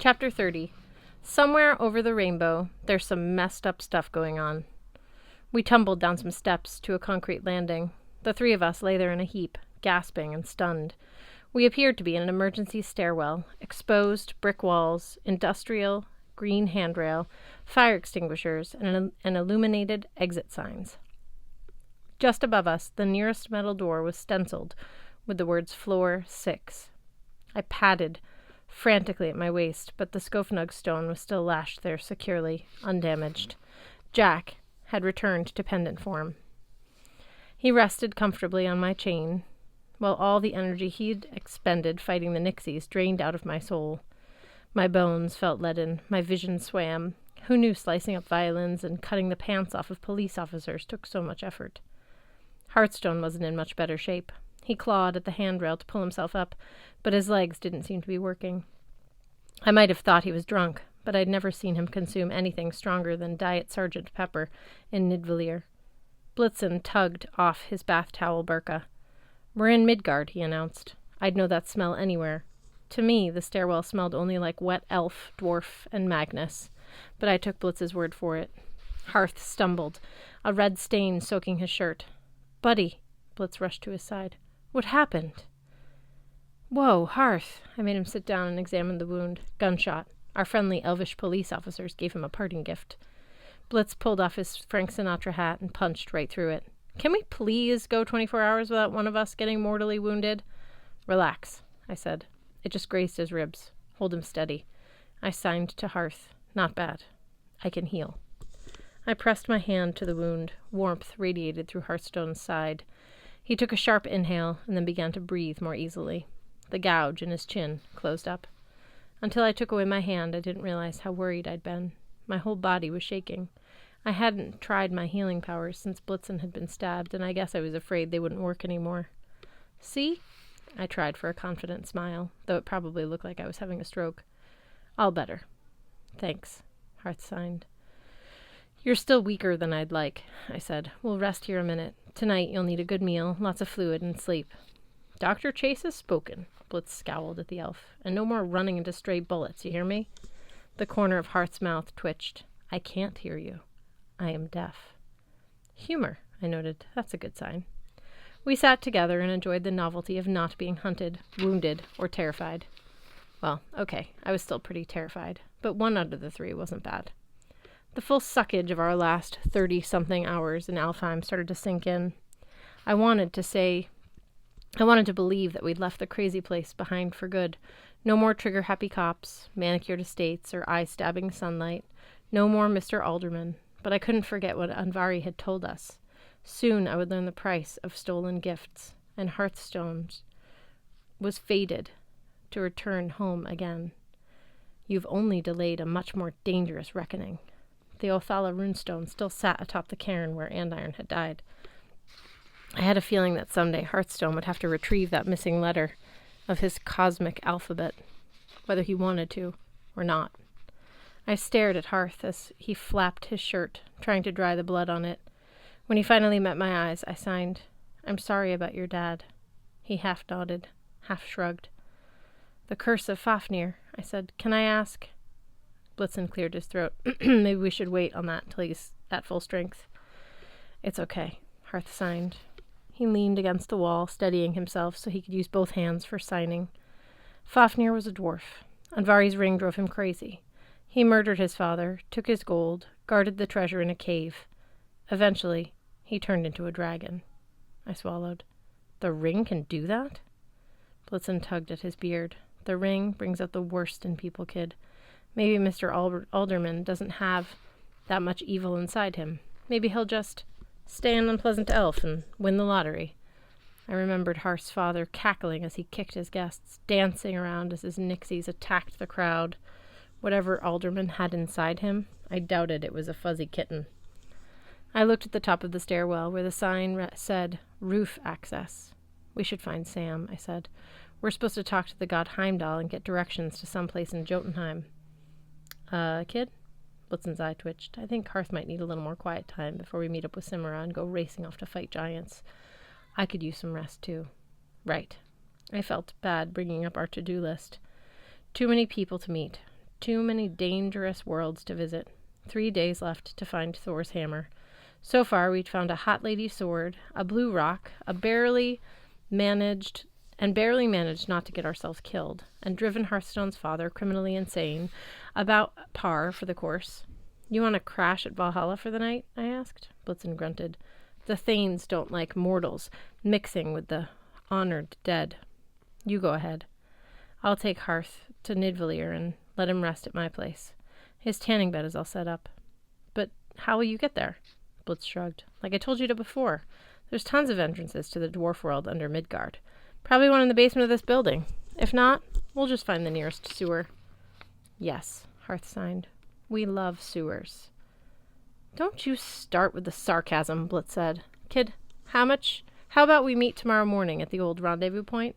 Chapter 30. Somewhere over the rainbow, there's some messed up stuff going on. We tumbled down some steps to a concrete landing. The three of us lay there in a heap, gasping and stunned. We appeared to be in an emergency stairwell, exposed brick walls, industrial, green handrail, fire extinguishers, and illuminated exit signs. Just above us, the nearest metal door was stenciled with the words Floor 6. I padded frantically at my waist, but the Skofnug stone was still lashed there securely, undamaged. Jack had returned to pendant form. He rested comfortably on my chain, while all the energy he'd expended fighting the Nixies drained out of my soul. My bones felt leaden, my vision swam. Who knew slicing up violins and cutting the pants off of police officers took so much effort? Hearthstone wasn't in much better shape. He clawed at the handrail to pull himself up, but his legs didn't seem to be working. I might have thought he was drunk, but I'd never seen him consume anything stronger than Diet Sergeant Pepper in Nidvalier. Blitzen tugged off his bath towel burqa. "We're in Midgard," he announced. I'd know that smell anywhere. To me, the stairwell smelled only like wet elf, dwarf, and Magnus, but I took Blitz's word for it. Hearth stumbled, a red stain soaking his shirt. "Buddy," Blitz rushed to his side. "What happened?" "Whoa, Hearth." I made him sit down and examine the wound. "Gunshot. Our friendly elvish police officers gave him a parting gift." Blitz pulled off his Frank Sinatra hat and punched right through it. "Can we please go 24 hours without one of us getting mortally wounded?" "Relax," I said. "It just grazed his ribs. Hold him steady." I signed to Hearth. "Not bad. I can heal." I pressed my hand to the wound. Warmth radiated through Hearthstone's side. He took a sharp inhale and then began to breathe more easily. The gouge in his chin closed up. Until I took away my hand, I didn't realize how worried I'd been. My whole body was shaking. I hadn't tried my healing powers since Blitzen had been stabbed, and I guess I was afraid they wouldn't work anymore. "See?" I tried for a confident smile, though it probably looked like I was having a stroke. "All better." "Thanks," Hearth signed. "You're still weaker than I'd like," I said. "We'll rest here a minute. Tonight you'll need a good meal, lots of fluid, and sleep." "Dr. Chase has spoken," Blitz scowled at the elf. "And no more running into stray bullets, you hear me?" The corner of Hearth's mouth twitched. "I can't hear you. I am deaf." "Humor," I noted. "That's a good sign." We sat together and enjoyed the novelty of not being hunted, wounded, or terrified. Well, okay, I was still pretty terrified, but one out of the three wasn't bad. The full suckage of our last 30-something hours in Alfheim started to sink in. I wanted to believe that we'd left the crazy place behind for good. No more trigger-happy cops, manicured estates, or eye-stabbing sunlight. No more Mr. Alderman. But I couldn't forget what Andvari had told us. Soon I would learn the price of stolen gifts, and Hearthstone's was fated to return home again. You've only delayed a much more dangerous reckoning. The Othala runestone still sat atop the cairn where Andiron had died. I had a feeling that someday Hearthstone would have to retrieve that missing letter of his cosmic alphabet, whether he wanted to or not. I stared at Hearth as he flapped his shirt, trying to dry the blood on it. When he finally met my eyes, I signed, "I'm sorry about your dad." He half nodded, half shrugged. "The curse of Fafnir," I said. "Can I ask?" Blitzen cleared his throat. "Maybe we should wait on that till he's at full strength." "It's okay," Hearth signed. He leaned against the wall, steadying himself so he could use both hands for signing. Fafnir was a dwarf. Andvari's ring drove him crazy. He murdered his father, took his gold, guarded the treasure in a cave. Eventually, he turned into a dragon. I swallowed. "The ring can do that?" Blitzen tugged at his beard. "The ring brings out the worst in people, kid. Maybe Mr. Alderman doesn't have that much evil inside him. Maybe he'll just stay an unpleasant elf and win the lottery." I remembered Hearth's father cackling as he kicked his guests, dancing around as his Nixies attacked the crowd. Whatever Alderman had inside him, I doubted it was a fuzzy kitten. I looked at the top of the stairwell where the sign said, "Roof access." "We should find Sam," I said. "We're supposed to talk to the god Heimdall and get directions to someplace in Jotunheim." Kid?" Blitzen's eye twitched. "I think Hearth might need a little more quiet time before we meet up with Simura and go racing off to fight giants. I could use some rest, too." "Right." I felt bad bringing up our to-do list. Too many people to meet. too many dangerous worlds to visit. 3 days left to find Thor's hammer. So far, we'd found a hot lady sword, a blue rock, barely managed not to get ourselves killed, and driven Hearthstone's father criminally insane, about par for the course. You want to crash at Valhalla for the night? I asked. Blitzen grunted. The Thanes don't like mortals mixing with the honored dead. You go ahead. I'll take Hearth to Nidvalir and let him rest at my place. His tanning bed is all set up. But how will you get there? Blitz shrugged. Like I told you before, there's tons of entrances to the dwarf world under Midgard. Probably one in the basement of this building. If not, we'll just find the nearest sewer. Yes, Hearth signed. We love sewers. Don't you start with the sarcasm, Blitz said. Kid, how about we meet tomorrow morning at the old rendezvous point?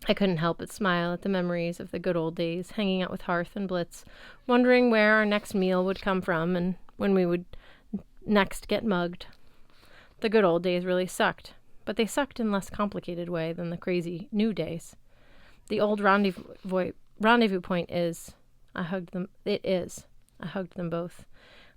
I couldn't help but smile at the memories of the good old days, hanging out with Hearth and Blitz, wondering where our next meal would come from and when we would next get mugged. The good old days really sucked, but they sucked in less complicated way than the crazy new days. The old rendezvous point is. I hugged them. It is. I hugged them both.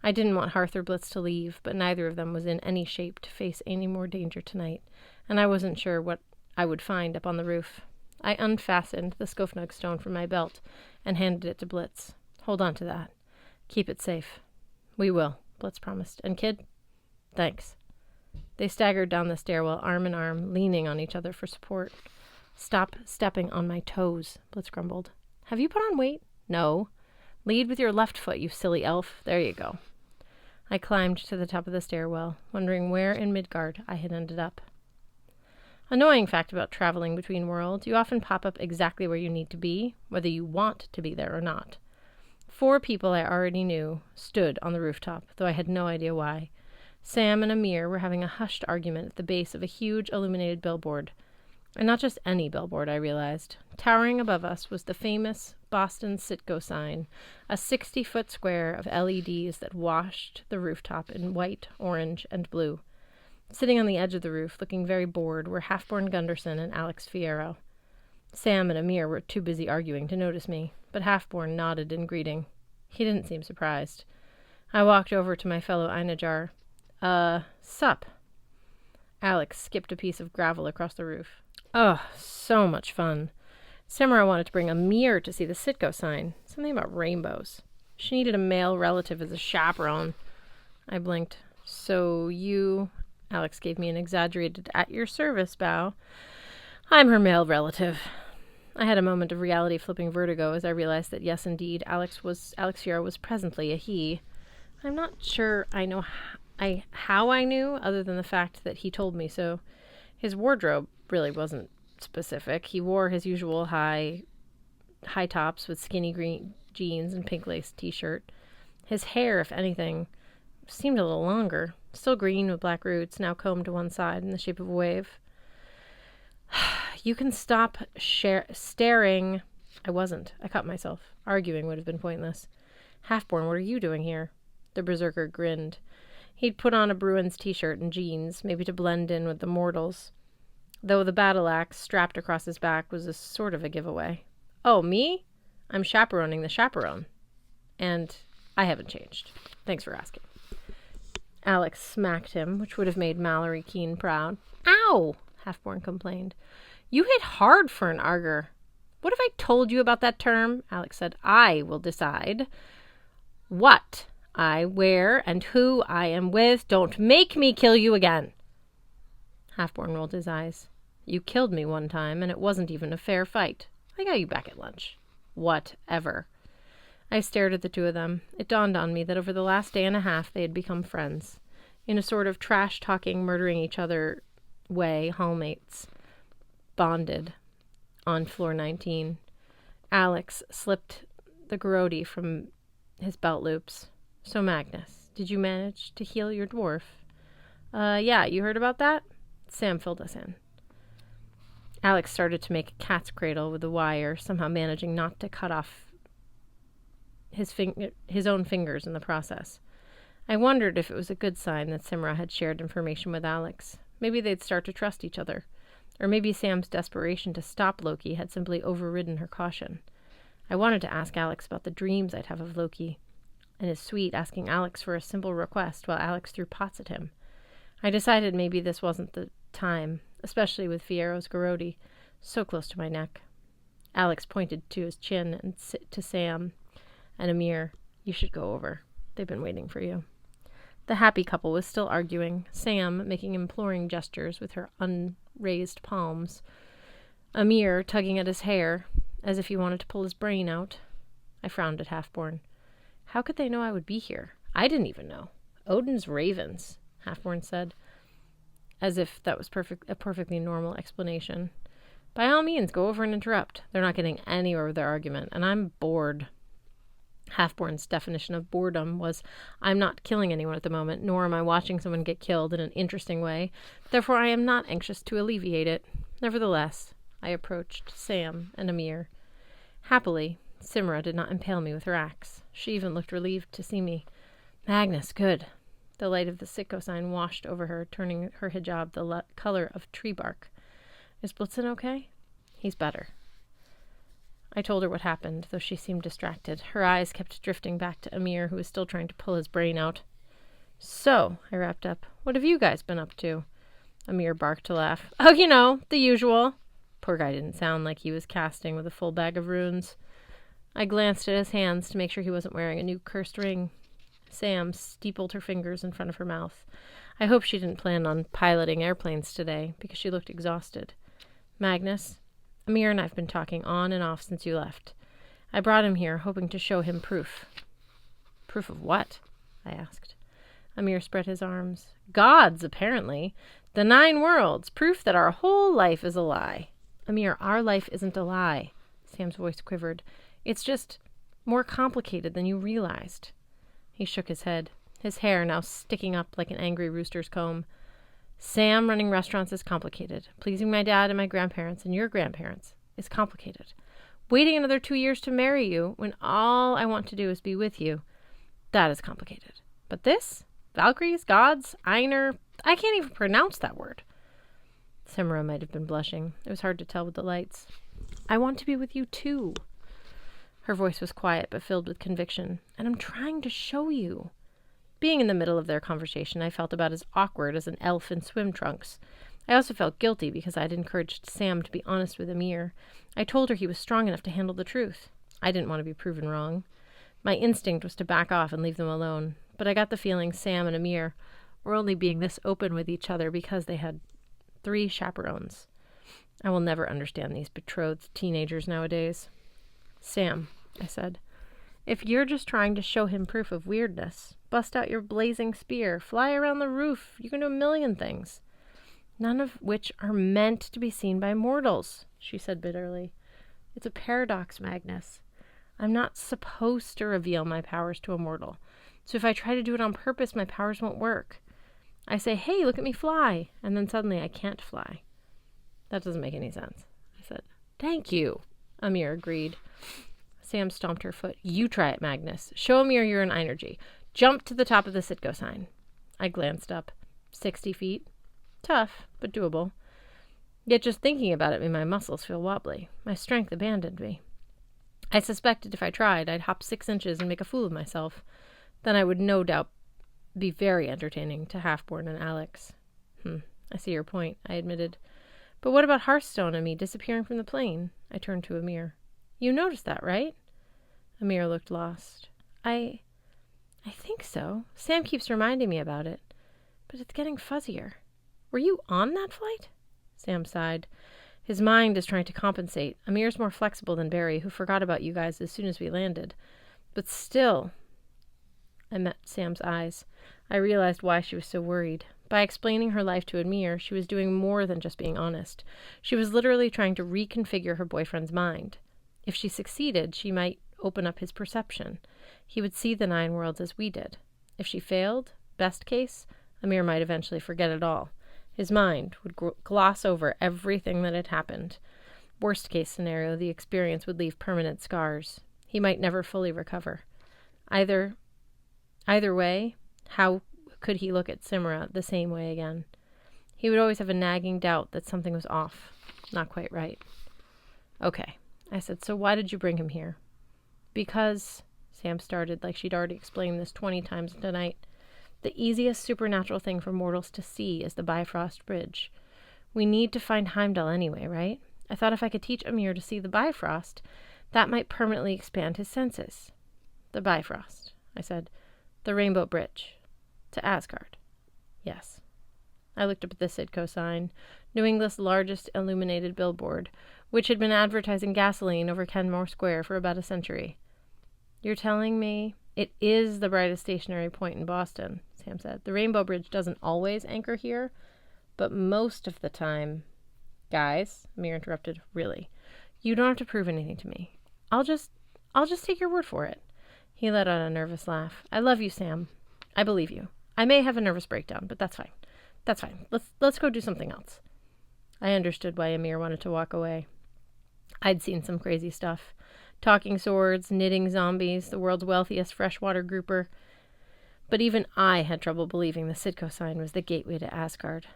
I didn't want Hearth or Blitz to leave, but neither of them was in any shape to face any more danger tonight, and I wasn't sure what I would find up on the roof. I unfastened the Skofnug stone from my belt and handed it to Blitz. Hold on to that. Keep it safe. We will, Blitz promised. And kid? Thanks. They staggered down the stairwell, arm in arm, leaning on each other for support. Stop stepping on my toes, Blitz grumbled. Have you put on weight? No. Lead with your left foot, you silly elf. There you go. I climbed to the top of the stairwell, wondering where in Midgard I had ended up. Annoying fact about traveling between worlds, you often pop up exactly where you need to be, whether you want to be there or not. 4 people I already knew stood on the rooftop, though I had no idea why. Sam and Amir were having a hushed argument at the base of a huge illuminated billboard. And not just any billboard, I realized. Towering above us was the famous Boston Citgo sign, a 60-foot square of LEDs that washed the rooftop in white, orange, and blue. Sitting on the edge of the roof, looking very bored, were Halfborn Gunderson and Alex Fierro. Sam and Amir were too busy arguing to notice me, but Halfborn nodded in greeting. He didn't seem surprised. I walked over to my fellow Einajar. Sup? Alex skipped a piece of gravel across the roof. Oh, so much fun. Samara wanted to bring Amir to see the Citgo sign. Something about rainbows. She needed a male relative as a chaperone. I blinked. So you... Alex gave me an exaggerated at-your-service bow. I'm her male relative. I had a moment of reality-flipping vertigo as I realized that yes, indeed, Alex Fierro was presently a he. I'm not sure I know how I knew, other than the fact that he told me so. His wardrobe really wasn't specific. He wore his usual high tops with skinny green jeans and pink lace t-shirt. His hair, if anything, seemed a little longer. Still green with black roots, now combed to one side in the shape of a wave. You can stop staring. I wasn't. I caught myself. Arguing would have been pointless. Halfborn, what are you doing here? The berserker grinned. He'd put on a Bruins t-shirt and jeans, maybe to blend in with the mortals, though the battle axe strapped across his back was a sort of a giveaway. Oh, me? I'm chaperoning the chaperone. And I haven't changed. Thanks for asking. Alex smacked him, which would have made Mallory Keene proud. Ow! Halfborn complained. You hit hard for an Arger. What have I told you about that term? Alex said. I will decide what I, where, and who I am with. Don't make me kill you again. Halfborn rolled his eyes. You killed me one time, and it wasn't even a fair fight. I got you back at lunch. Whatever. I stared at the two of them. It dawned on me that over the last day and a half they had become friends. In a sort of trash-talking, murdering each other way, hallmates. Bonded. On floor 19. Alex slipped the garrote from his belt loops. So, Magnus, did you manage to heal your dwarf? Yeah, you heard about that? Sam filled us in. Alex started to make a cat's cradle with the wire, somehow managing not to cut off his own fingers in the process. I wondered if it was a good sign that Simra had shared information with Alex. Maybe they'd start to trust each other. Or maybe Sam's desperation to stop Loki had simply overridden her caution. I wanted to ask Alex about the dreams I'd have of Loki, and his suite asking Alex for a simple request while Alex threw pots at him. I decided maybe this wasn't the time, especially with Fiero's garrote so close to my neck. Alex pointed to his chin and to Sam and Amir. You should go over. They've been waiting for you. The happy couple was still arguing, Sam making imploring gestures with her unraised palms, Amir tugging at his hair as if he wanted to pull his brain out. I frowned at Halfborn. How could they know I would be here? I didn't even know. Odin's ravens, Halfborn said, as if that was a perfectly normal explanation. By all means, go over and interrupt. They're not getting anywhere with their argument, and I'm bored. Halfborn's definition of boredom was, I'm not killing anyone at the moment, nor am I watching someone get killed in an interesting way. Therefore, I am not anxious to alleviate it. Nevertheless, I approached Sam and Amir. Happily, Simra did not impale me with her axe. She even looked relieved to see me. Magnus, good. The light of the Sitko sign washed over her, turning her hijab the color of tree bark. Is Blitzen okay? He's better. I told her what happened, though she seemed distracted. Her eyes kept drifting back to Amir, who was still trying to pull his brain out. So, I wrapped up, what have you guys been up to? Amir barked to laugh. Oh, you know, the usual. Poor guy didn't sound like he was casting with a full bag of runes. I glanced at his hands to make sure he wasn't wearing a new cursed ring. Sam steepled her fingers in front of her mouth. I hope she didn't plan on piloting airplanes today, because she looked exhausted. Magnus, Amir and I have been talking on and off since you left. I brought him here, hoping to show him proof. Proof of what? I asked. Amir spread his arms. Gods, apparently. The 9 worlds. Proof that our whole life is a lie. Amir, our life isn't a lie. Sam's voice quivered. It's just more complicated than you realized. He shook his head, his hair now sticking up like an angry rooster's comb. Sam, running restaurants is complicated. Pleasing my dad and my grandparents and your grandparents is complicated. Waiting another 2 years to marry you when all I want to do is be with you, that is complicated. But this? Valkyries, gods, Einar, I can't even pronounce that word. Simra might have been blushing. It was hard to tell with the lights. I want to be with you too. Her voice was quiet but filled with conviction. And I'm trying to show you. Being in the middle of their conversation, I felt about as awkward as an elf in swim trunks. I also felt guilty because I'd encouraged Sam to be honest with Amir. I told her he was strong enough to handle the truth. I didn't want to be proven wrong. My instinct was to back off and leave them alone, but I got the feeling Sam and Amir were only being this open with each other because they had 3 chaperones. I will never understand these betrothed teenagers nowadays. Sam, I said, if you're just trying to show him proof of weirdness, bust out your blazing spear, fly around the roof, you can do a million things. None of which are meant to be seen by mortals, she said bitterly. It's a paradox, Magnus. I'm not supposed to reveal my powers to a mortal. So if I try to do it on purpose, my powers won't work. I say, hey, look at me fly, and then suddenly I can't fly. That doesn't make any sense, I said. Thank you, Amir agreed. Sam stomped her foot. You try it, Magnus. Show Amir you're an energy. Jump to the top of the Sitko sign. I glanced up. 60 feet. Tough, but doable. Yet just thinking about it made my muscles feel wobbly. My strength abandoned me. I suspected if I tried, I'd hop 6 inches and make a fool of myself. Then I would no doubt be very entertaining to Halfborn and Alex. I see your point, I admitted. But what about Hearthstone and me disappearing from the plane? I turned to Amir. You noticed that, right? Amir looked lost. I think so. Sam keeps reminding me about it. But it's getting fuzzier. Were you on that flight? Sam sighed. His mind is trying to compensate. Amir's more flexible than Barry, who forgot about you guys as soon as we landed. But still... I met Sam's eyes. I realized why she was so worried. By explaining her life to Amir, she was doing more than just being honest. She was literally trying to reconfigure her boyfriend's mind. If she succeeded, she might open up his perception. He would see the 9 worlds as we did. If she failed, best case, Amir might eventually forget it all. His mind would gloss over everything that had happened. Worst case scenario, the experience would leave permanent scars. He might never fully recover. Either way, how could he look at Simra the same way again? He would always have a nagging doubt that something was off, not quite right. Okay, I said, so why did you bring him here? Because, Sam started like she'd already explained this 20 times tonight, the easiest supernatural thing for mortals to see is the Bifrost Bridge. We need to find Heimdall anyway, right? I thought if I could teach Amir to see the Bifrost, that might permanently expand his senses. The Bifrost, I said. The Rainbow Bridge. To Asgard. Yes. I looked up at the Sidco sign, New England's largest illuminated billboard, which had been advertising gasoline over Kenmore Square for about a century. You're telling me it is the brightest stationary point in Boston, Sam said. The Rainbow Bridge doesn't always anchor here, but most of the time. Guys, Amir interrupted, really. You don't have to prove anything to me. I'll just take your word for it. He let out a nervous laugh. I love you, Sam. I believe you. I may have a nervous breakdown, but that's fine. That's fine. Let's go do something else. I understood why Amir wanted to walk away. I'd seen some crazy stuff. Talking swords, knitting zombies, the world's wealthiest freshwater grouper. But even I had trouble believing the Sidco sign was the gateway to Asgard.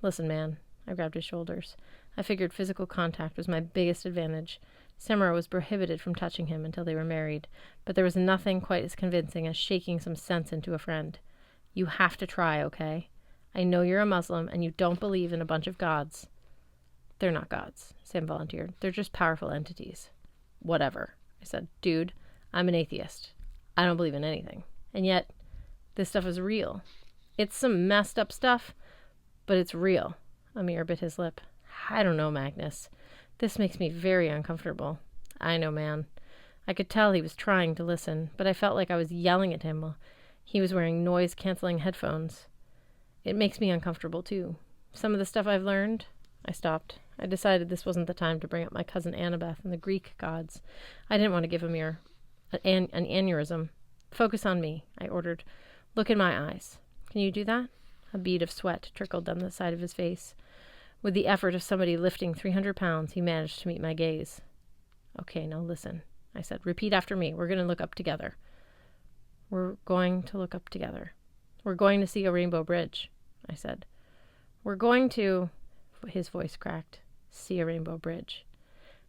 Listen, man. I grabbed his shoulders. I figured physical contact was my biggest advantage. Samara was prohibited from touching him until they were married, but there was nothing quite as convincing as shaking some sense into a friend. You have to try, okay? I know you're a Muslim and you don't believe in a bunch of gods. They're not gods, Sam volunteered. They're just powerful entities. Whatever, I said. Dude, I'm an atheist. I don't believe in anything. And yet, this stuff is real. It's some messed up stuff, but it's real. Amir bit his lip. I don't know, Magnus. This makes me very uncomfortable. I know, man. I could tell he was trying to listen, but I felt like I was yelling at him while he was wearing noise-canceling headphones. It makes me uncomfortable, too. Some of the stuff I've learned. I stopped. I decided this wasn't the time to bring up my cousin Annabeth and the Greek gods. I didn't want to give Amir an aneurysm. Focus on me, I ordered. Look in my eyes. Can you do that? A bead of sweat trickled down the side of his face. With the effort of somebody lifting 300 pounds, he managed to meet my gaze. Okay, now listen, I said. Repeat after me. We're going to look up together. We're going to look up together. We're going to see a rainbow bridge, I said. We're going to, his voice cracked, see a rainbow bridge.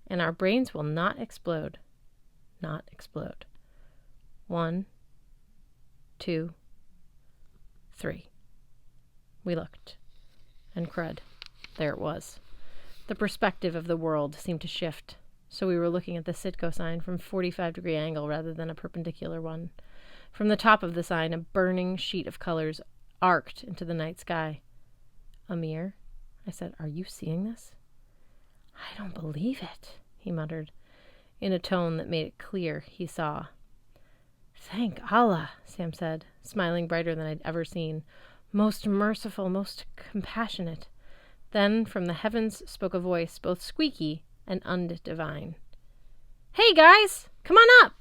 And our brains will not explode. Not explode. 1, 2, 3. We looked. And crud. There it was. The perspective of the world seemed to shift, so we were looking at the Sidco sign from a 45-degree angle rather than a perpendicular one. From the top of the sign, a burning sheet of colors arced into the night sky. Amir, I said, are you seeing this? I don't believe it, he muttered, in a tone that made it clear he saw. Thank Allah, Sam said, smiling brighter than I'd ever seen. Most merciful, most compassionate. Then from the heavens spoke a voice, both squeaky and undivine. Hey, guys! Come on up!